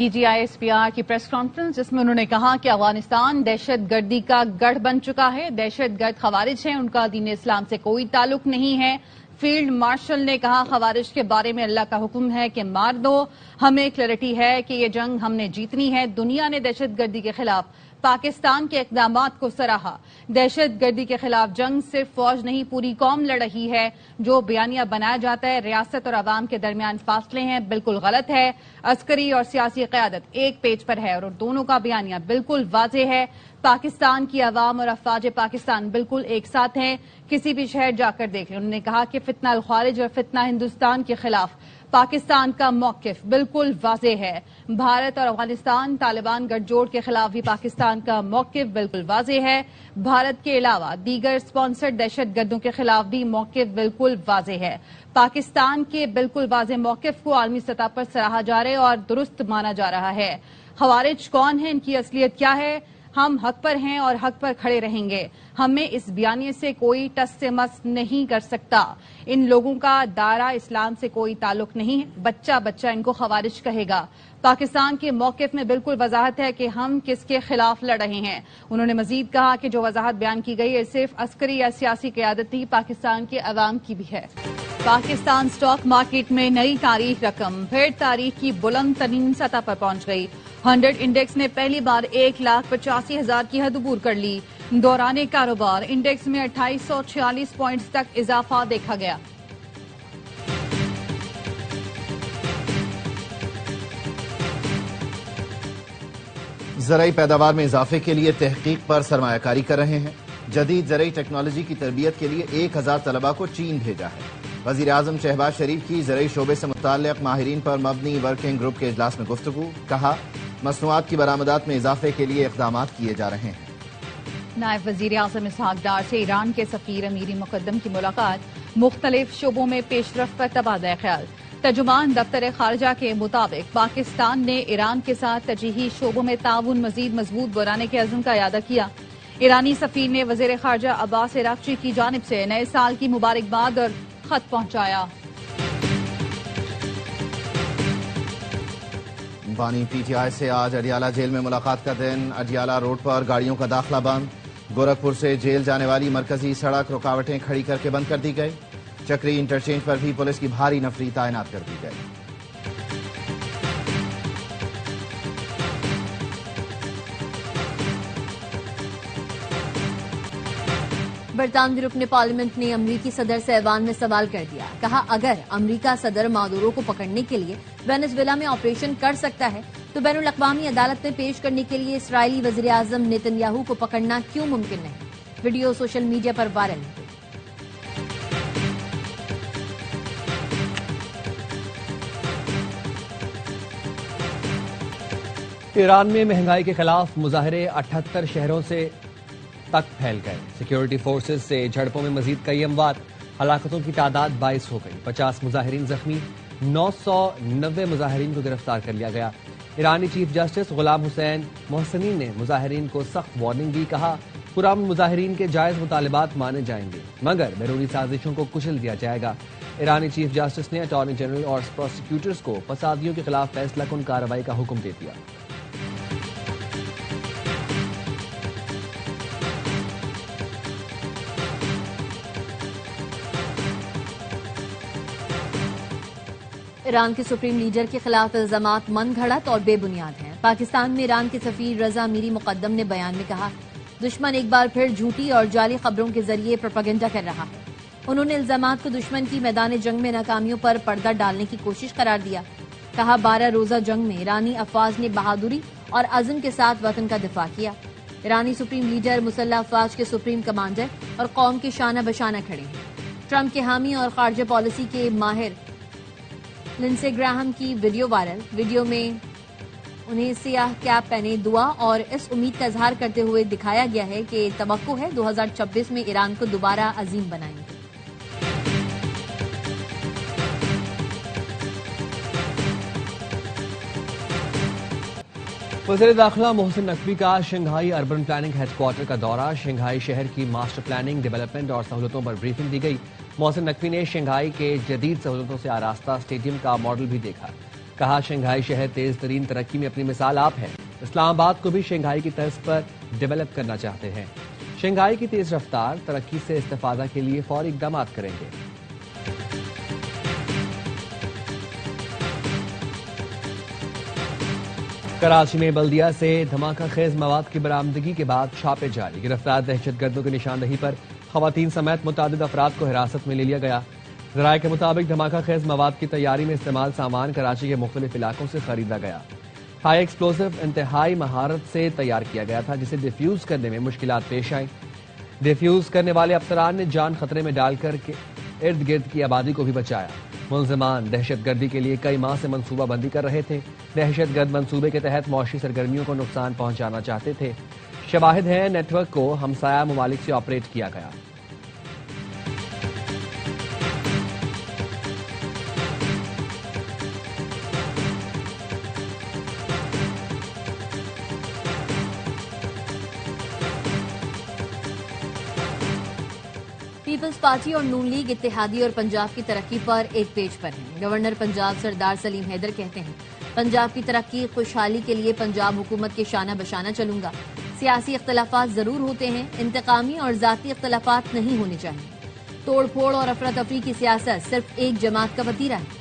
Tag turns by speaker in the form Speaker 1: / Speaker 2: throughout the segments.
Speaker 1: DGISPR की press conference, जिसमें उन्होंने कहा कि अफगानिस्तान दहशत गर्दी का गढ़ बन चुका है। दहशत गर्द खवारिज हैं, उनका दीन इस्लाम से कोई ताल्लुक नहीं है। फील्ड मार्शल ने कहा खवारिज के बारे में अल्लाह का हुक्म है कि मार दो। हमें क्लैरिटी है कि ये जंग हमने जीतनी है। दुनिया ने दहशत गर्दी के खिलाफ पाकिस्तान के इक़दामात को सराहा। दहशत गर्दी के खिलाफ जंग सिर्फ फौज नहीं, पूरी कौम लड़ रही है। जो बयानिया बनाया जाता है रियासत और अवाम के दरमियान फासले हैं, बिल्कुल गलत है। अस्करी और सियासी क़यादत एक पेज पर है और दोनों का बयानिया बिल्कुल वाज़ेह है। पाकिस्तान की अवाम और अफवाज पाकिस्तान बिल्कुल एक साथ हैं। किसी भी शहर जाकर देख लें। उन्होंने कहा कि फितना अल ख़ारिज और फितना हिंदुस्तान के खिलाफ पाकिस्तान का मौक़िफ़ बिल्कुल वाज़ेह है। भारत और अफगानिस्तान तालिबान गठजोड़ के खिलाफ भी पाकिस्तान का मौक़िफ़ बिल्कुल वाज़ेह है। भारत के अलावा दीगर स्पॉन्सर्ड दहशत गर्दों के खिलाफ भी मौक़िफ़ बिल्कुल वाज़ेह है। पाकिस्तान के बिल्कुल वाज़ेह मौक़िफ़ को आलमी सतह पर सराहा जा रहा है और दुरुस्त माना जा रहा है। ख़वारिज कौन है, इनकी असलियत क्या है? हम हक पर हैं और हक पर खड़े रहेंगे। हमें इस बयानिए से कोई टस से मस नहीं कर सकता। इन लोगों का दायरा इस्लाम से कोई ताल्लुक नहीं है। बच्चा बच्चा इनको खवारिज कहेगा। पाकिस्तान के मौक़िफ़ में बिल्कुल वजाहत है कि हम किसके खिलाफ लड़ रहे हैं। उन्होंने मजीद कहा कि जो वजाहत बयान की गई है सिर्फ अस्करी या सियासी क़यादत नहीं, पाकिस्तान के अवाम की भी है। पाकिस्तान स्टॉक मार्केट में नई तारीख रकम फिर तारीख की बुलंद तरीन सतह पर पहुंच गई। 100 इंडेक्स ने पहली बार 1,85,000 की हद अबूर कर ली। दौरान कारोबार इंडेक्स में 2846 पॉइंट्स तक इजाफा देखा गया।
Speaker 2: ज़राई पैदावार में इजाफे के लिए तहकीक पर सरमायाकारी कर रहे हैं। जदीद ज़राई टेक्नोलॉजी की तरबियत के लिए 1000 तलबा को चीन भेजा है। वज़ीर आज़म शहबाज शरीफ की ज़राई शोबे से मुताल्लिक़ माहिरीन पर मबनी वर्किंग ग्रुप के इजलास में गुफ्तगू। कहा, मसनूआत की बरामदात में इजाफे के लिए इक़दामात किए जा रहे हैं।
Speaker 1: नायब वज़ीर आज़म इसहाक डार से ईरान के सफ़ीर अमीरी मुक़द्दम की मुलाकात। मुख्तलिफ शोबों में पेशरफ़्त पर तबादला ख्याल। तर्जुमान दफ्तर ख़ारजा के मुताबिक पाकिस्तान ने ईरान के साथ तरजीही शोबों में ताउन मज़ीद मजबूत बनाने के अज़्म का इरादा किया। ईरानी सफ़ीर ने वज़ीर ख़ारजा अब्बास अराग़ची की जानिब से नए साल की मुबारकबाद और खत पहुंचाया।
Speaker 2: बानी पीटीआई से आज अडियाला जेल में मुलाकात का दिन। अडियाला रोड पर गाड़ियों का दाखिला बंद। गोरखपुर से जेल जाने वाली मरकजी सड़क रुकावटें खड़ी करके बंद कर दी गई। चक्री इंटरचेंज पर भी पुलिस की भारी नफरी तैनात कर दी गई।
Speaker 3: बरतानवी रुकने पार्लियामेंट ने अमरीकी सदर से ऐवान में सवाल कर दिया। कहा, अगर अमरीका सदर मादुरो को पकड़ने के लिए वेनेजुएला में ऑपरेशन कर सकता है तो बैनुल अक़वामी अदालत में पेश करने के लिए इसराइली वज़ीर आज़म नेतन्याहू को पकड़ना क्यों मुमकिन नहीं। वीडियो सोशल मीडिया पर वायरल है।
Speaker 4: ईरान में महंगाई के खिलाफ मुजाहरे 78 शहरों से तक फैल गए। सिक्योरिटी फोर्सेज से झड़पों में मजीद कई अमवात। हलाकतों की तादाद 22 हो गई। 50 मुजाहिरीन जख्मी। 990 मुजाहिरीन को गिरफ्तार कर लिया गया। ईरानी चीफ जस्टिस गुलाम हुसैन मोहसिनीन ने मुजाहिरीन को सख्त वार्निंग दी। कहा, पुरअमन मुजाहिरीन के जायज मुतालिबात माने जाएंगे मगर बैरूनी साजिशों को कुचल दिया जाएगा। ईरानी चीफ जस्टिस ने अटॉर्नी जनरल और प्रोसिक्यूटर्स को फसादियों के खिलाफ फैसला कुन कार्रवाई का हुक्म दे दिया।
Speaker 3: ईरान के सुप्रीम लीडर के खिलाफ इल्जामात मन घड़त और बेबुनियाद हैं। पाकिस्तान में ईरान के सफीर रजा अमीरी मुक़द्दम ने बयान में कहा, दुश्मन एक बार फिर झूठी और जाली खबरों के जरिए प्रोपेगेंडा कर रहा है। उन्होंने इल्जामात को दुश्मन की मैदान जंग में नाकामियों पर पर्दा डालने की कोशिश करार दिया। कहा, 12 रोजा जंग में ईरानी अफवाज ने बहादुरी और अज़्म के साथ वतन का दिफा किया। ईरानी सुप्रीम लीडर मुसल्लह अफवाज के सुप्रीम कमांडर और कौम के शाना बशाना खड़े हैं। ट्रंप के हामी और खारजा पॉलिसी के माहिर लिंडसे ग्राहम की वीडियो वायरल। वीडियो में उन्हें सियाह कैप पहने दुआ और इस उम्मीद का इजहार करते हुए दिखाया गया है कि तवक्को है 2026 में ईरान को दोबारा अजीम बनाएंगे।
Speaker 4: वज़ीर दाखिला मोहसिन नकवी का शंघाई अर्बन प्लानिंग हेडक्वार्टर का दौरा। शंघाई शहर की मास्टर प्लानिंग, डेवलपमेंट और सहूलतों पर ब्रीफिंग दी गई। मोहसिन नकवी ने शंघाई के जदीद सहूलतों से आरास्ता स्टेडियम का मॉडल भी देखा। کہا شنگھائی شہر تیز ترین ترقی میں اپنی مثال آپ ہے، اسلام آباد کو بھی شنگھائی کی طرز پر ڈیولپ کرنا چاہتے ہیں، شنگھائی کی تیز رفتار ترقی سے استفادہ کے لیے فوری اقدامات کریں گے۔ کراچی میں بلدیہ سے دھماکہ خیز مواد کی برآمدگی کے بعد چھاپے جاری، گرفتار دہشت گردوں کی نشاندہی پر خواتین سمیت متعدد افراد کو حراست میں لے لیا گیا۔ ذرائع کے مطابق دھماکہ خیز مواد کی تیاری میں استعمال سامان کراچی کے مختلف علاقوں سے خریدا گیا۔ ہائی ایکسپلوسو انتہائی مہارت سے تیار کیا گیا تھا، جسے ڈیفیوز کرنے میں مشکلات پیش آئیں۔ ڈیفیوز کرنے والے افسران نے جان خطرے میں ڈال کر ارد گرد کی آبادی کو بھی بچایا۔ ملزمان دہشت گردی کے لیے کئی ماہ سے منصوبہ بندی کر رہے تھے، دہشت گرد منصوبے کے تحت معاشی سرگرمیوں کو نقصان پہنچانا چاہتے تھے۔ شواہد ہیں نیٹ ورک کو ہمسایہ ممالک سے آپریٹ کیا گیا۔
Speaker 3: پیپلز پارٹی اور نون لیگ اتحادی اور پنجاب کی ترقی پر ایک پیج پر ہیں۔ گورنر پنجاب سردار سلیم حیدر کہتے ہیں، پنجاب کی ترقی خوشحالی کے لیے پنجاب حکومت کے شانہ بشانہ چلوں گا۔ سیاسی اختلافات ضرور ہوتے ہیں، انتقامی اور ذاتی اختلافات نہیں ہونے چاہیے۔ توڑ پھوڑ اور افراتفری کی سیاست صرف ایک جماعت کا وتیرہ ہے۔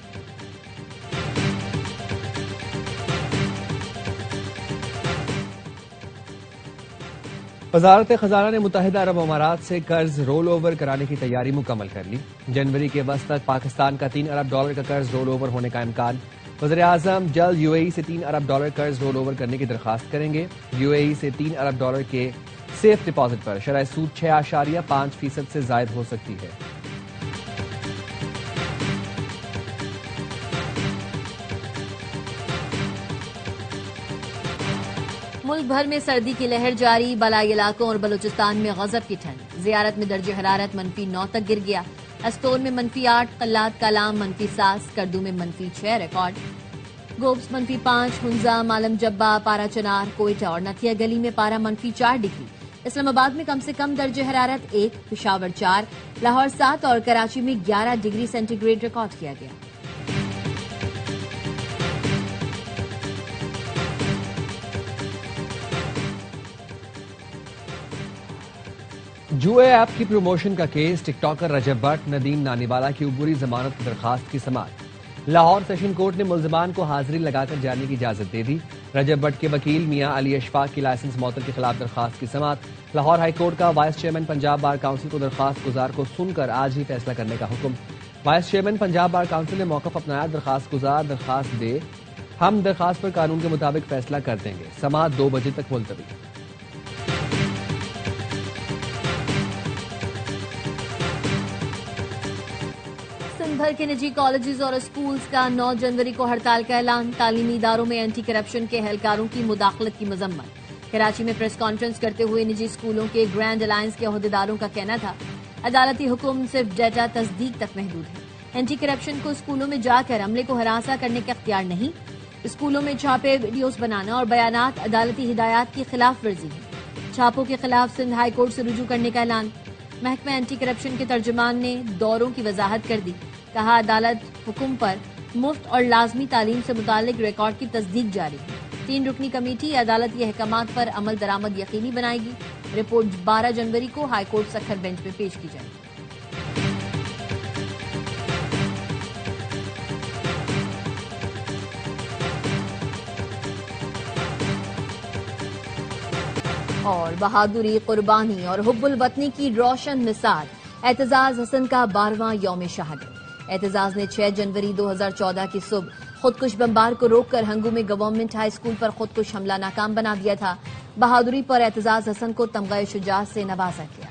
Speaker 4: وزارت خزانہ نے متحدہ عرب امارات سے قرض رول اوور کرانے کی تیاری مکمل کر لی۔ جنوری کے وسط تک پاکستان کا $3 ارب کا قرض رول اوور ہونے کا امکان۔ وزیر اعظم جلد UAE سے $3 ارب قرض رول اوور کرنے کی درخواست کریں گے۔ UAE سے $3 ارب کے سیف ڈپازٹ پر شرح سود 6.5% سے زائد ہو سکتی ہے۔
Speaker 3: ملک بھر میں سردی کی لہر جاری، بالائی علاقوں اور بلوچستان میں غضب کی ٹھنڈ۔ زیارت میں درجہ حرارت -9 تک گر گیا۔ استون میں -8، قلات کلام -7، کردو میں -6 ریکارڈ۔ گوبس -5، ہنزا، مالم جبہ، پارا چنار، کوئٹہ اور نتھیا گلی میں پارا -4 ڈگری۔ اسلام آباد میں کم سے کم درجہ حرارت 1، پشاور 4، لاہور 7 اور کراچی میں 11 ڈگری سینٹی گریڈ ریکارڈ کیا گیا۔
Speaker 4: جوئے ایپ کی پروموشن کا case, TikToker Rajab Butt, Nadeem Nani Wala کی عبوری ضمانت کی درخواست کی سماعت۔ لاہور سیشن کورٹ نے ملزمان کو حاضری لگا کر جانے کی اجازت دے دی۔ رجب بٹ کے وکیل میاں علی اشفاق کی لائسنس معطل کے خلاف درخواست کی سماعت۔ لاہور ہائی کورٹ کا vice chairman Punjab bar council کو درخواست گزار کو سن کر آج ہی فیصلہ کرنے کا حکم۔ Vice chairman Punjab bar council نے موقف اپنایا، درخواست گزار درخواست دے، ہم درخواست پر قانون کے مطابق فیصلہ کر دیں گے۔ سماعت 2 بجے تک ملتوی۔
Speaker 3: بھر کے نجی کالجز اور اسکولز کا 9 جنوری کو ہڑتال کا اعلان۔ تعلیمی اداروں میں اینٹی کرپشن کے اہلکاروں کی مداخلت کی مذمت۔ کراچی میں پریس کانفرنس کرتے ہوئے نجی اسکولوں کے گرینڈ الائنس کے عہدیداروں کا کہنا تھا، عدالتی حکم صرف ڈیٹا تصدیق تک محدود ہے۔ اینٹی کرپشن کو اسکولوں میں جا کر عملے کو ہراساں کرنے کا اختیار نہیں۔ اسکولوں میں چھاپے، ویڈیوز بنانا اور بیانات عدالتی ہدایات کی خلاف ورزی ہے۔ چھاپوں کے خلاف سندھ ہائی کورٹ سے رجوع کرنے کا اعلان۔ محکمہ اینٹی کرپشن کے ترجمان نے دوروں کی وضاحت کر دی، کہا عدالت حکم پر مفت اور لازمی تعلیم سے متعلق ریکارڈ کی تصدیق جاری ہے۔ 3 رکنی کمیٹی عدالتی احکامات پر عمل درآمد یقینی بنائے گی۔ رپورٹ 12 جنوری کو ہائی کورٹ سکھر بینچ میں پیش کی جائے گی۔ اور بہادری، قربانی اور حب الوطنی کی روشن مثال، اعتزاز حسن کا 12واں یوم شہادت۔ اعتزاز نے 6 جنوری 2014 کی صبح خودکش بمبار کو روک کر ہنگو میں گورنمنٹ ہائی اسکول پر خودکش حملہ ناکام بنا دیا تھا۔ بہادری پر اعتزاز حسن کو تمغہ شجاعت سے نوازا گیا۔